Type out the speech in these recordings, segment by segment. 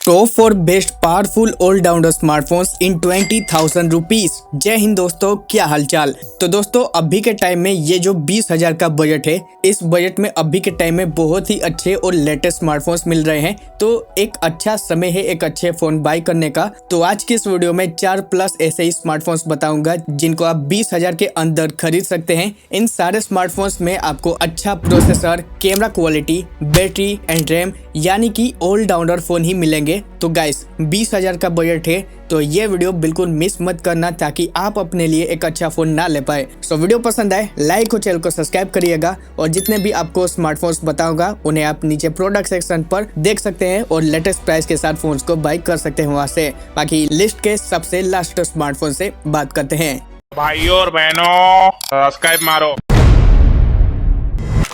Top 4 best powerful all rounder smartphones in 20,000 rupees. जय हिंद दोस्तों, क्या हालचाल। तो दोस्तों अभी के टाइम में ये जो 20,000 का बजट है, इस बजट में अभी के टाइम में बहुत ही अच्छे और लेटेस्ट स्मार्टफोन्स मिल रहे हैं। तो एक अच्छा समय है एक अच्छे फोन बाय करने का। तो आज की इस वीडियो में 4+ ऐसे ही स्मार्टफोन्स बताऊंगा जिनको आप 20,000 के अंदर खरीद सकते हैं। इन सारे स्मार्टफोन्स में आपको अच्छा processor, camera quality, battery and RAM यानी कि ऑलराउंडर फोन ही मिलेंगे। तो गाइस 20,000 का बजट है तो ये वीडियो बिल्कुल मिस मत करना ताकि आप अपने लिए एक अच्छा फोन ना ले पाए। सो वीडियो पसंद आए लाइक और चैनल को सब्सक्राइब करिएगा और जितने भी आपको स्मार्टफोन्स बताऊंगा उन्हें आप नीचे प्रोडक्ट सेक्शन पर देख सकते हैं और लेटेस्ट प्राइस के साथ फोन्स को बाय कर सकते हैं वहां से। बाकी लिस्ट के सबसे लास्ट स्मार्टफोन से बात करते हैं। भाइयों और बहनों सब्सक्राइब मारो।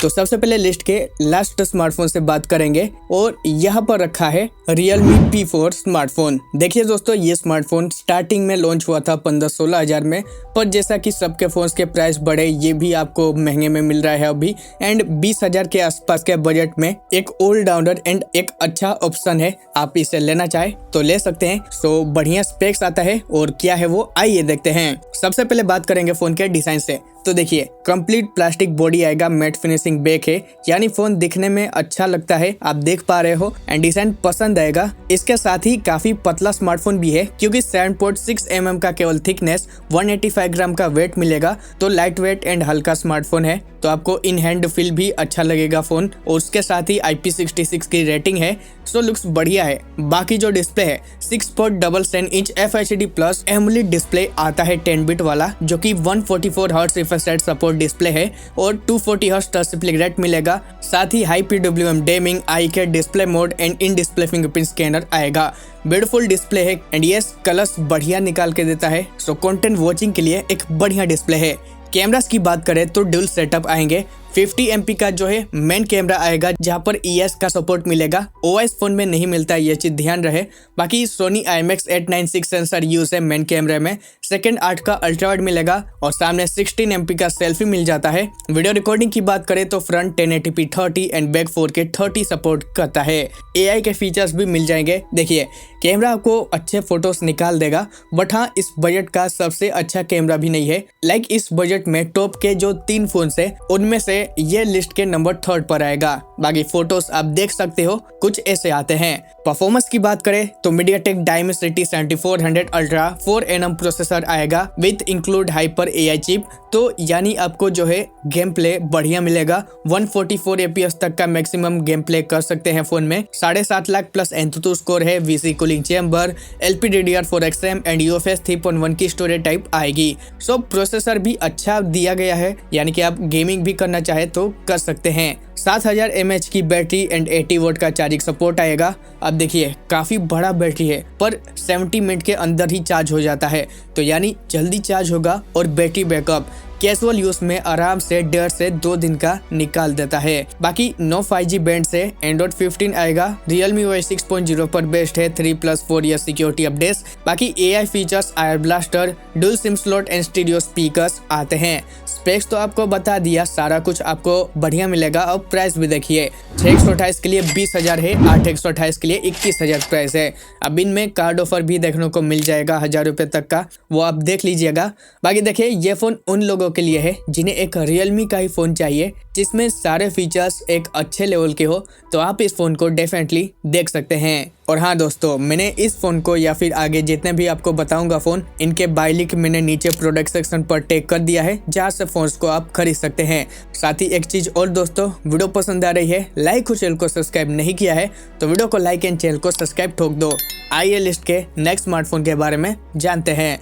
तो सबसे पहले लिस्ट के लास्ट स्मार्टफोन से बात करेंगे और यहाँ पर रखा है Realme P4 स्मार्टफोन। देखिए दोस्तों, ये स्मार्टफोन स्टार्टिंग में लॉन्च हुआ था 15-16 हज़ार में, पर जैसा कि सबके फोन्स के प्राइस बढ़े ये भी आपको महंगे में मिल रहा है अभी। एंड 20,000 के आसपास के बजट में एक ऑलराउंडर एंड एक अच्छा ऑप्शन है। आप इसे लेना चाहे तो ले सकते हैं। सो बढ़िया स्पेक्स आता है और क्या है वो आइए देखते हैं। सबसे पहले बात करेंगे फोन के डिजाइन से। तो देखिए कंप्लीट प्लास्टिक बॉडी आएगा, मैट फिनिशिंग बैक है, यानी फोन दिखने में अच्छा लगता है, आप देख पा रहे हो। एंड डिजाइन पसंद आएगा। इसके साथ ही काफी पतला स्मार्टफोन भी है क्योंकि 7.6 mm का केवल थिकनेस, 185 ग्राम का वेट मिलेगा। तो लाइट वेट एंड हल्का स्मार्टफोन है तो आपको इन हैंड फील भी अच्छा लगेगा फोन। और उसके साथ ही IP66 की रेटिंग है। सो लुक्स बढ़िया है। बाकी जो डिस्प्ले है 6.77 inch FHD plus AMOLED display आता है 10 बिट वाला, जो कि 144 hertz refresh rate support display है और 240 हर्ट्ज टच रिफ्लेक्ट रेट मिलेगा। साथ ही high PWM dimming, eye display mode and in display fingerprint scanner आएगा। ब्यूटीफुल डिस्प्ले है एंड ये कलर्स बढ़िया निकाल के देता है। सो कंटेंट वॉचिंग के लिए एक बढ़िया डिस्प्ले है। कैमरास की बात करें तो डुअल सेटअप आएंगे। 50 MP का जो है मेन कैमरा आएगा जहां पर ES का सपोर्ट मिलेगा। OIS फोन में नहीं मिलता है, ये चीज ध्यान रहे। बाकी सोनी IMX896 सेंसर यूज है मेन कैमरे में। सेकंड 8 का अल्ट्रा वाइड मिलेगा और सामने 16 MP का सेल्फी मिल जाता है। वीडियो रिकॉर्डिंग की बात करें तो front 1080p 30 and back 4K 30 support करता है। AI के फीचर्स भी मिल जाएंगे। देखिए कैमरा आपको अच्छे फोटोज निकाल देगा, बट हाँ इस बजट का सबसे अच्छा कैमरा भी नहीं है। लाइक इस बजट में टॉप के जो 3 फोन है उनमें से ये लिस्ट के नंबर 3rd पर आएगा। बाकी फोटोज आप देख सकते हो कुछ ऐसे आते हैं। परफॉर्मेंस की बात करें तो MediaTek Dimensity 7400 Ultra 4nm processor आएगा with include hyper AI chip. तो यानी आपको जो है गेम प्ले बढ़िया मिलेगा। 144 FPS तक का मैक्सिमम गेम प्ले कर सकते हैं फोन में। 7.5 लाख प्लस Antutu स्कोर है, VC cooling chamber, LPDDR4XM and UFS 3.1 की स्टोरेज टाइप आएगी। सो प्रोसेसर भी अच्छा दिया गया है, यानी कि आप गेमिंग भी करना चाहे तो कर सकते हैं। 7000 mAh की बैटरी एंड 80 वोट का चार्जिंग सपोर्ट आएगा। अब देखिए काफी बड़ा बैटरी है पर 70 मिनट के अंदर ही चार्ज हो जाता है, तो यानी जल्दी चार्ज होगा। और बैटरी बैकअप कैजुअल यूज में आराम से 1.5 से 2 दिन का निकाल देता है। बाकी नो 5G बैंड से Android 15 आएगा। Realme OS 6.0 पर बेस्ड है। 3+4 ईयर सिक्योरिटी अपडेट्स। बाकी AI features, IR blaster, dual sim slot and stereo speakers आते हैं। स्पेक्स तो आपको बता दिया, सारा कुछ आपको बढ़िया मिलेगा। अब प्राइस भी देखिए 628 के लिए 20,000 है, 828 के लिए 21,000 प्राइस है। अब इनमें कार्ड ऑफर भी देखने को मिल जाएगा 1000 रुपए तक का, वो आप देख लीजिएगा। बाकी देखिए ये फोन उन लोगों के लिए है जिन्हें एक Realme का ही फोन चाहिए जिसमें सारे फीचर्स एक अच्छे लेवल के हो, तो आप इस फोन को डेफिनेटली देख सकते हैं। और हाँ दोस्तों, मैंने इस फोन को या फिर आगे जितने भी आपको बताऊंगा फोन, इनके बाय लिंक मैंने नीचे प्रोडक्ट सेक्शन पर टैग कर दिया है जहां से फोन्स को आप खरीद सकते हैं। साथ ही एक चीज और दोस्तों, वीडियो पसंद आ रही है, लाइक और चैनल को सब्सक्राइब नहीं किया है तो वीडियो को लाइक एंड चैनल को सब्सक्राइब ठोक दो। आइए लिस्ट के नेक्स्ट स्मार्टफोन के बारे में जानते हैं।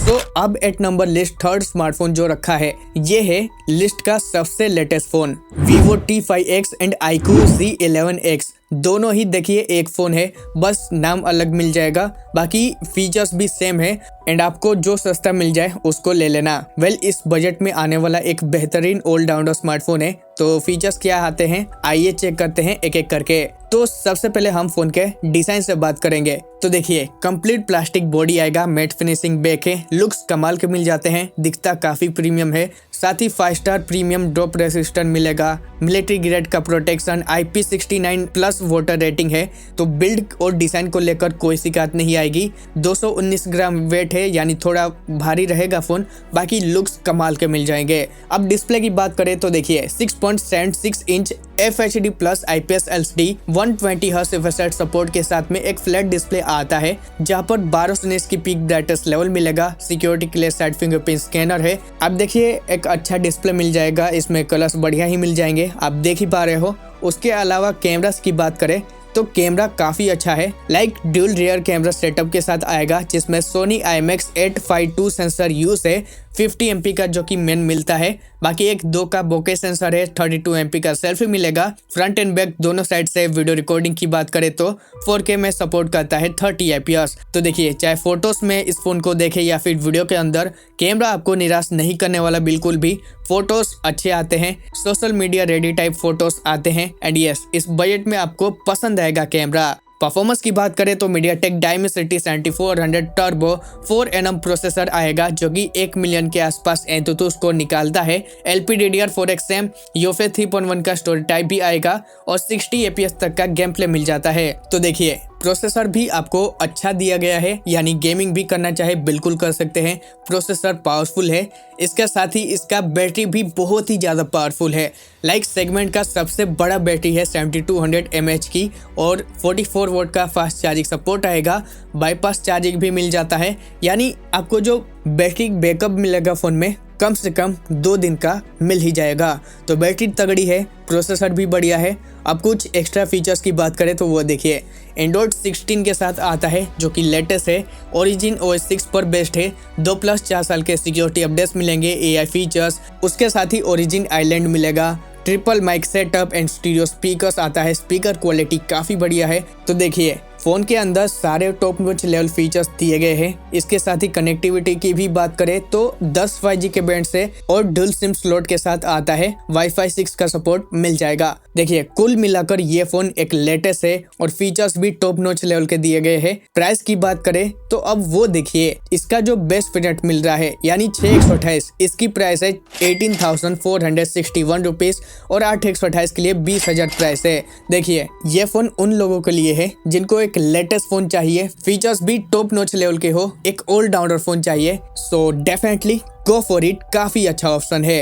तो अब eight number list 3rd smartphone जो रखा है ये है लिस्ट का सबसे latest phone Vivo T5X and iQOO Z11X। दोनों ही देखिए एक फोन है, बस नाम अलग मिल जाएगा, बाकी फीचर्स भी सेम है। एंड आपको जो सस्ता मिल जाए उसको ले लेना। वेल इस बजट में आने वाला एक बेहतरीन ऑलराउंडर स्मार्टफोन है। तो फीचर्स क्या आते हैं आइए चेक करते हैं एक एक करके। तो सबसे पहले हम फोन के डिजाइन से बात करेंगे। तो देखिए कंप्लीट प्लास्टिक बॉडी आएगा, मैट फिनिशिंग बैक है, लुक्स कमाल के मिल जाते हैं, दिखता काफी प्रीमियम है। साथ ही 5 स्टार प्रीमियम ड्रॉप रेसिस्टेंट मिलेगा, मिलिट्री ग्रेड का protection, IP69 plus water rating है। तो बिल्ड और डिजाइन को लेकर कोई शिकायत नहीं आएगी। 219 ग्राम वेट है, यानी थोड़ा भारी रहेगा फोन, बाकी लुक्स कमाल के मिल जाएंगे। अब डिस्प्ले की बात करें तो देखिए 6.76 inch FHD plus IPS LCD 120 hertz refresh support के साथ में एक फ्लैट डिस्प्ले आता है, जहां पर 1200 निट्स की पीक ब्राइटनेस लेवल मिलेगा। सिक्योरिटी के लिए साइड फिंगरप्रिंट स्कैनर है। अब देखिए एक अच्छा डिस्प्ले मिल जाएगा, इसमें कलर्स बढ़िया ही मिल जाएंगे, आप देख ही पा रहे हो। उसके अलावा कैमरास की बात करें तो कैमरा काफी अच्छा है, like dual rear camera setup के साथ आएगा, जिसमें सोनी IMX852 सेंसर यूज है, 50 MP का जो कि मेन मिलता है। बाकी एक 2 का बोके सेंसर है, 32 MP का सेल्फी मिलेगा। फ्रंट एंड बैक दोनों साइड से वीडियो रिकॉर्डिंग की बात करें तो 4K में सपोर्ट करता है 30 fps। तो देखिए चाहे फोटोज में इस फोन को देखे या फिर वीडियो के अंदर, कैमरा आपको निराश नहीं करने वाला बिल्कुल भी। फोटोज अच्छे आते हैं, social media ready type photos आते हैं, एंड यस इस बजट में आपको पसंद आएगा कैमरा। परफॉर्मेंस की बात करें तो MediaTek Dimensity 7400 turbo 4nm processor आएगा, जो कि 1 मिलियन के आसपास एंतुतु स्कोर निकालता है। LPDDR4XM UFS 3.1 का स्टोरेज टाइप भी आएगा और 60 fps तक का गेम प्ले मिल जाता है। तो देखिए प्रोसेसर भी आपको अच्छा दिया गया है, यानी गेमिंग भी करना चाहे बिल्कुल कर सकते हैं। प्रोसेसर पावरफुल है, इसके साथ ही इसका बैटरी भी बहुत ही ज़्यादा पावरफुल है, लाइक सेगमेंट का सबसे बड़ा बैटरी है 7200 mAh की, और 44 वोल्ट का फास्ट चार्जिंग सपोर्ट आएगा। बाईपास चार्जिंग भी मिल जाता है, यानी आपको जो बैटरी बैकअप मिलेगा फ़ोन में कम से कम 2 दिन का मिल ही जाएगा। तो बैटरी तगड़ी है, प्रोसेसर भी बढ़िया है। अब कुछ एक्स्ट्रा फीचर्स की बात करें तो वो देखिए एंड्रॉइड 16 के साथ आता है, जो कि लेटेस्ट है, ओरिजिन OS 6 पर बेस्ड है। 2+4 साल के सिक्योरिटी अपडेट्स मिलेंगे, AI फीचर्स, उसके साथ ही ओरिजिन आइलैंड मिलेगा। Triple mic setup and stereo speakers आता है, स्पीकर क्वालिटी काफ़ी बढ़िया है। तो देखिए फ़ोन के अंदर सारे टॉप नॉच लेवल फीचर्स दिए गए हैं। इसके साथ ही कनेक्टिविटी की भी बात करें तो 10 5G के बैंड से और डुअल सिम स्लॉट के साथ आता है, Wi-Fi 6 का सपोर्ट मिल जाएगा। देखिए कुल मिलाकर ये फ़ोन एक लेटेस्ट है और फीचर्स भी टॉप नॉच लेवल के दिए गए हैं। प्राइस की बात करें तो अब वो देखिए इसका जो बेस्ट वेरिएंट मिल रहा है, यानी 6/128, इसकी प्राइस है 18,461 रुपीज़ और 8/128 के लिए 20,000 प्राइस है। देखिए ये फ़ोन उन लोगों के लिए है जिनको एक लेटेस्ट फोन चाहिए, फीचर्स भी टॉप नॉच लेवल के हो, एक ऑलराउंडर फोन चाहिए, so definitely go for it, काफी अच्छा ऑप्शन है।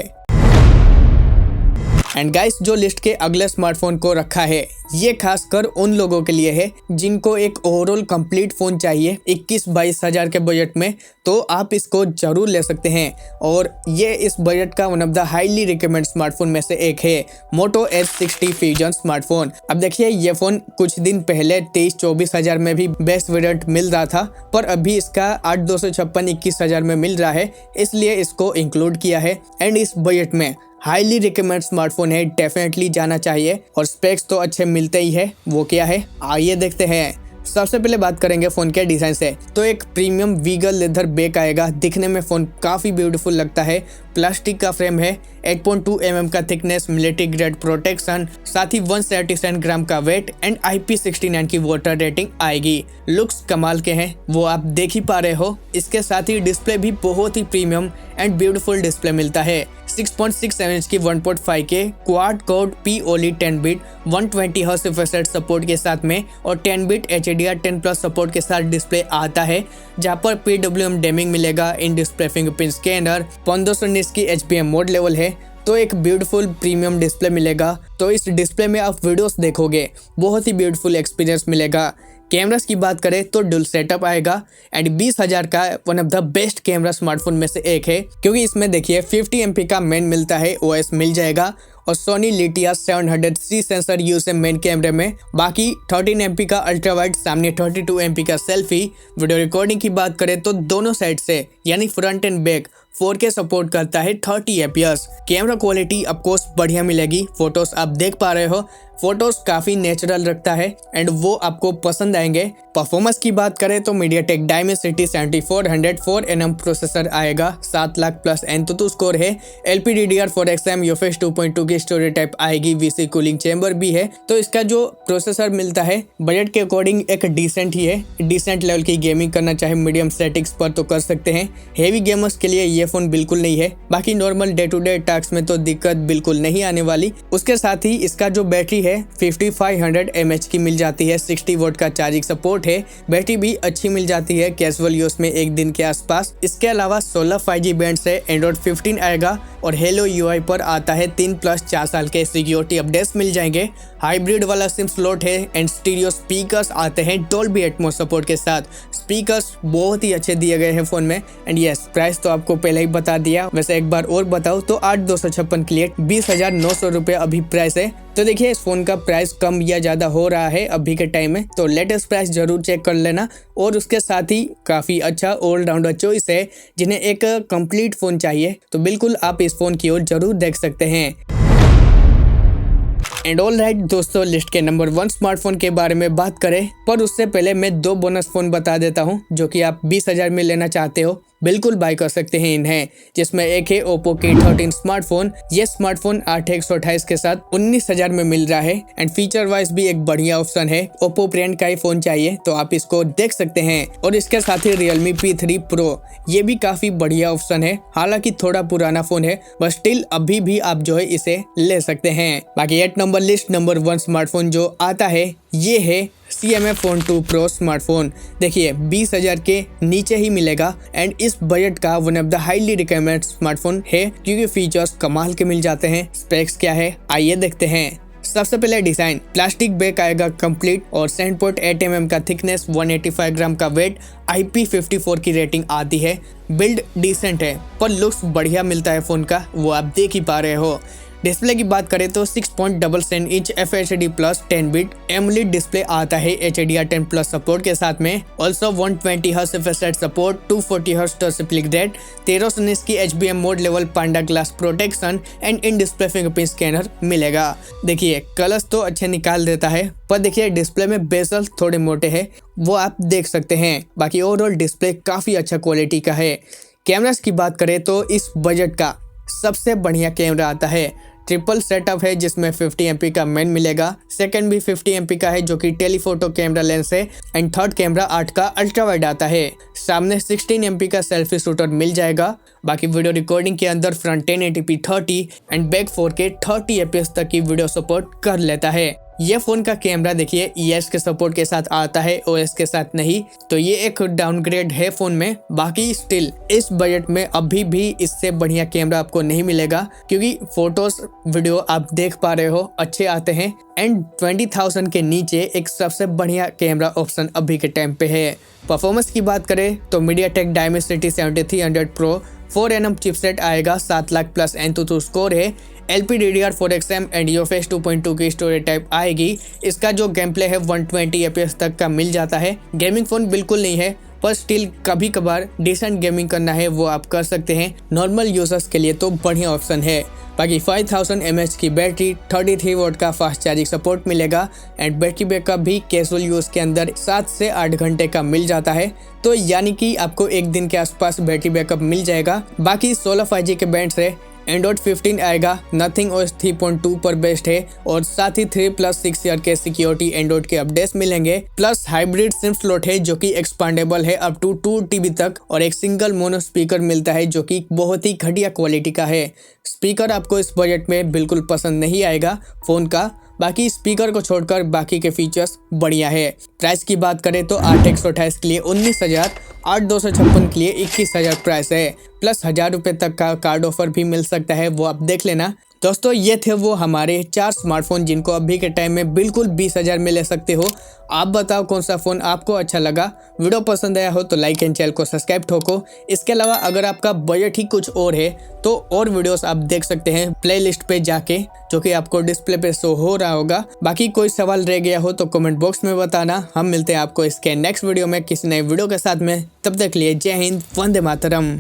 एंड गाइस जो लिस्ट के अगले स्मार्टफोन को रखा है ये खासकर उन लोगों के लिए है जिनको एक ओवरऑल कंप्लीट फोन चाहिए 21-22 हज़ार के बजट में, तो आप इसको जरूर ले सकते हैं। और ये इस बजट का one of the highly recommend smartphone में से एक है, मोटो H60 फ्यूजन स्मार्टफोन। अब देखिए ये फोन कुछ दिन पहले 23-24 हज़ार में भी बेस्ट वेरिएंट मिल रहा था, पर अभी इसका 8,256 21 हज़ार में मिल रहा है, इसलिए इसको इंक्लूड किया है। एंड इस बजट में हाईली रिकमेंड स्मार्टफोन है, डेफिनेटली जाना चाहिए। और स्पेक्स तो अच्छे मिलते ही है, वो क्या है आइए देखते हैं। सबसे पहले बात करेंगे फोन के डिजाइन से, तो एक प्रीमियम वीगल लेदर बैक आएगा। दिखने में फोन काफी ब्यूटीफुल लगता है, प्लास्टिक का फ्रेम है, 8.2 mm का थिकनेस, मिलिट्री ग्रेड प्रोटेक्शन, साथ ही 177 ग्राम का वेट एंड IP69 की वाटर रेटिंग आएगी। लुक्स कमाल के हैं, वो आप देख ही पा रहे हो। इसके साथ ही डिस्प्ले भी बहुत ही प्रीमियम एंड ब्यूटीफुल डिस्प्ले मिलता है। 6.67 इंच की 1.5K quad core POLED 10 bit 120 hertz refresh support के साथ में और 10 बिट HDR10+ सपोर्ट के साथ डिस्प्ले आता है, जहां पर PWM डेमिंग मिलेगा, इन डिस्प्ले फिंगरप्रिंट स्कैनर, 1500 निट्स की HBM मोड लेवल है, तो एक ब्यूटीफुल प्रीमियम डिस्प्ले मिलेगा। तो इस डिस्प्ले में आप वीडियोस देखोगे, बहुत ही ब्यूटीफुल एक्सपीरियंस मिलेगा। कैमरास की बात करें तो डुअल सेटअप आएगा एंड 20,000 का one of the best camera smartphone में से एक है, क्योंकि इसमें देखिए 50 MP का मेन मिलता है, OS मिल जाएगा और Sony Lytia 700C sensor use है मेन कैमरे में। बाकी 13 MP का अल्ट्रा वाइड, सामने 32 MP का सेल्फी। वीडियो रिकॉर्डिंग की बात करें तो दोनों साइड से यानी front end back 4K support करता है 30 fps। कैमरा क्वालिटी ऑफकोर्स बढ़िया मिलेगी, फोटोज आप देख पा रहे हो, फोटोज काफी नेचुरल रखता है एंड वो आपको पसंद आएंगे। परफॉर्मेंस की बात करें तो मीडियाटेक डायमेंसिटी 7400 4nm प्रोसेसर आएगा, 7 लाख प्लस एंतुतु स्कोर है, LPDDR4X UFS 2.2 की स्टोरेज टाइप आएगी, VC कूलिंग चेंबर भी है। तो इसका जो प्रोसेसर मिलता है बजट के अकॉर्डिंग एक डिसेंट ही है। डिसेंट लेवल की गेमिंग करना चाहे मीडियम सेटिंग्स पर तो कर सकते हैं। हेवी गेमर्स के लिए ये फोन बिल्कुल नहीं है। बाकी normal day to day task में तो दिक्कत बिल्कुल नहीं आने वाली। उसके साथ ही इसका जो बैटरी है 5500 mAh की मिल जाती है, 60 वोट का चार्जिंग सपोर्ट है, बैटरी भी अच्छी मिल जाती है कैजुअल यूज में 1 दिन के आसपास। इसके अलावा 16 5G बैंड से एंड्रॉइड 15 आएगा और हेलो UI पर आता है 3+4 साल के सिक्योरिटी अपडेट्स मिल जाएंगे। हाइब्रिड वाला सिम स्लॉट है एंड स्टीरियो स्पीकर्स आते हैं डॉल्बी एटमॉस सपोर्ट के साथ। स्पीकर्स बहुत ही अच्छे दिए गए हैं फोन में एंड यस प्राइस तो आपको पहले ही बता दिया। वैसे एक बार और बताऊं तो 8256 के लिए 20,900 रुपये अभी प्राइस है। तो देखिए इस फोन का प्राइस कम या ज्यादा हो रहा है अभी के टाइम में, तो लेटेस्ट प्राइस जरूर चेक कर लेना। और उसके साथ ही काफी अच्छा ऑलराउंडर चॉइस है। जिन्हें एक कंप्लीट फोन चाहिए तो बिल्कुल आप इस फोन की ओर जरूर देख सकते हैं। एंड ऑल राइट दोस्तों, लिस्ट के नंबर 1 स्मार्टफोन के बारे में बात करें, पर उससे पहले मैं 2 बोनस फोन बता देता हूं जो कि आप 20,000 में लेना चाहते हो बिल्कुल बाय कर सकते हैं इन्हें। जिसमें एक है ओप्पो K13 स्मार्टफोन। ये स्मार्टफोन 8/128 के साथ 19,000 में मिल रहा है एंड फीचर वाइज भी एक बढ़िया ऑप्शन है। ओप्पो ब्रांड का ही फोन चाहिए तो आप इसको देख सकते हैं। और इसके साथ ही Realme P3 Pro, ये भी काफी बढ़िया ऑप्शन है। हालांकि थोड़ा पुराना फोन है बट स्टिल अभी भी आप जो है इसे ले सकते हैं। बाकी 8 नंबर लिस्ट नंबर 1 स्मार्टफोन जो आता है ये है CMF Phone 2 Pro स्मार्टफोन। देखिए 20,000 के नीचे ही मिलेगा एंड इस बजट का one of the highly recommended smartphone है क्योंकि फीचर्स कमाल के मिल जाते हैं। स्पेक्स क्या है आइए देखते हैं। सबसे पहले डिजाइन, प्लास्टिक बैक आएगा कंप्लीट और 7.8 mm का थिकनेस, 185 ग्राम का वेट, IP54 की रेटिंग आती है। बिल्ड डिसेंट है पर लुक्स बढ़िया मिलता है फोन का, वो आप देख ही पा रहे हो। डिस्प्ले की बात करें तो 6.77 inch FHD plus 10 bit AMOLED display आता है HDR10 प्लस सपोर्ट के साथ में। Also 120 hertz refresh rate support, 240 hertz touch reflect rate, 1319 की HBM mode level Panda glass protection and in display fingerprint scanner मिलेगा। देखिए कलर्स तो अच्छे निकाल देता है पर देखिए डिस्प्ले में बेजल थोड़े मोटे हैं, वो आप देख सकते हैं। बाकी ओवरऑल डिस्प्ले काफी अच्छा क्वालिटी का है। कैमरास की बात करें तो इस बजट का सबसे बढ़िया कैमरा आता है। ट्रिपल सेटअप है जिसमें 50 MP का मेन मिलेगा, सेकंड भी 50 MP का है जो कि टेलीफोटो कैमरा लेंस है एंड थर्ड कैमरा 8 का अल्ट्रा वाइड आता है। सामने 16 MP का सेल्फी शूटर मिल जाएगा। बाकी वीडियो रिकॉर्डिंग के अंदर front 1080p 30 and back 4K 30 fps तक की वीडियो सपोर्ट कर लेता है। ये फोन का कैमरा देखिए ES के सपोर्ट के साथ आता है, OS के साथ नहीं, तो ये एक डाउनग्रेड है फोन में। बाकी स्टिल इस बजट में अभी भी इससे बढ़िया कैमरा आपको नहीं मिलेगा क्योंकि फोटोज वीडियो आप देख पा रहे हो अच्छे आते हैं एंड 20,000 के नीचे एक सबसे बढ़िया कैमरा ऑप्शन अभी के टाइम पे है। परफॉर्मेंस की बात करें तो MediaTek Dimensity 7300 Pro 4nm chipset आएगा, 7 लाख प्लस एंतुतु स्कोर है, LPDDR4X एंड UFS 2.2 की स्टोरेज टाइप आएगी। इसका जो गेम प्ले है 120 FPS तक का मिल जाता है। गेमिंग फोन बिल्कुल नहीं है पर स्टिल कभी कभार डिसेंट गेमिंग करना है वो आप कर सकते हैं। नॉर्मल यूजर्स के लिए तो बढ़िया ऑप्शन है। बाकी 5000 mAh की बैटरी, 33 वोट का फास्ट चार्जिंग सपोर्ट मिलेगा एंड बैटरी बैकअप भी कैजुअल यूज के अंदर 7 से 8 घंटे का मिल जाता है, तो यानी कि आपको 1 दिन के आसपास बैटरी बैकअप मिल जाएगा। बाकी 16 5G के बैंड से एंड्रॉइड 15 आएगा, नथिंग OS 3.2 पर बेस्ड है और साथ ही 3+6 ईयर के सिक्योरिटी एंड्रॉइड के अपडेट्स मिलेंगे। प्लस हाइब्रिड सिम स्लॉट है जो कि एक्सपांडेबल है अप टू 2 TB तक और एक सिंगल मोनो स्पीकर मिलता है जो कि बहुत ही घटिया क्वालिटी का है। स्पीकर आपको इस बजट में बिल्कुल पसंद नहीं आएगा फोन का। बाकी स्पीकर को छोड़कर बाकी के फीचर्स बढ़िया है। प्राइस की बात करें तो 8/128 के लिए 19,000, 8/256 के लिए 21,000 प्राइस है। प्लस 1,000 रुपये तक का कार्ड ऑफर भी मिल सकता है, वो आप देख लेना। दोस्तों ये थे वो हमारे 4 स्मार्टफोन जिनको अभी के टाइम में बिल्कुल 20,000 में ले सकते हो। आप बताओ कौन सा फ़ोन आपको अच्छा लगा। वीडियो पसंद आया हो तो लाइक एंड चैनल को सब्सक्राइब ठोको। इसके अलावा अगर आपका बजट ही कुछ और है तो और वीडियोस आप देख सकते हैं प्लेलिस्ट पे जाके, जो कि आपको डिस्प्ले पे शो हो रहा होगा। बाकी कोई सवाल रह गया हो तो कमेंट बॉक्स में बताना। हम मिलते हैं आपको इसके नेक्स्ट वीडियो में किसी नए वीडियो के साथ में। तब तक के लिए जय हिंद, वंदे मातरम।